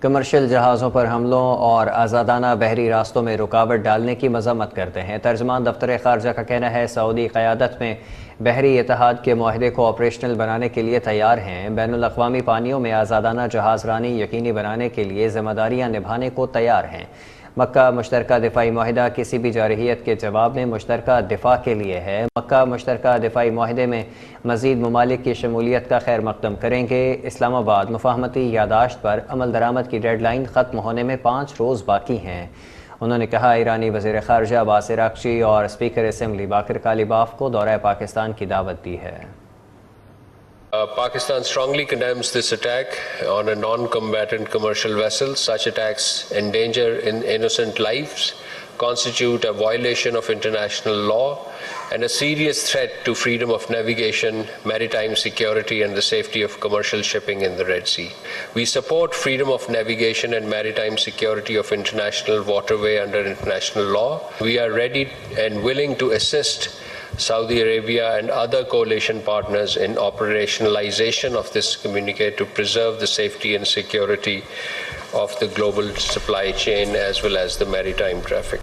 Commercial जहाज़ों पर हमलों और आज़ादाना बहरी रास्तों में रुकावट डालने की मजम्मत करते हैं। तर्जमान दफ्तर ख़ारजा का कहना है सऊदी क़यादत में बहरी इत्तेहाद के मुआहदे को ऑपरेशनल बनाने के लिए तैयार हैं। बैनुल अक़वामी पानियों में आज़ादाना जहाज़ रानी यकीनी बनाने के लिए ज़िम्मेदारियाँ निभाने को तैयार हैं। मक्का मुश्तरका दिफाई माहिदा किसी भी जारहियत के जवाब में मुश्तरका दिफा के लिए है। मक्का मुश्तरका दिफाई माहिदे में मज़ीद ममालिक की शमूलियत का खैर मकदम करेंगे। इस्लामाबाद मुफाहमती यादाश्त पर अमल दरामद की डेडलाइन ख़त्म होने में 5 रोज़ बाकी हैं। उन्होंने कहा ईरानी वज़ीर ख़ारजा अब्बास अराग़ची और स्पीकर असम्बली बाकर कालिबाफ को दौरा पाकिस्तान की दावत दी है। Pakistan strongly condemns this attack on a non-combatant commercial vessel. Such attacks endanger innocent lives, constitute a violation of international law, and a serious threat to freedom of navigation, maritime security, and the safety of commercial shipping in the Red Sea. We support freedom of navigation and maritime security of international waterway under international law. We are ready and willing to assist Saudi Arabia and other coalition partners in operationalization of this communique to preserve the safety and security of the global supply chain as well as the maritime traffic.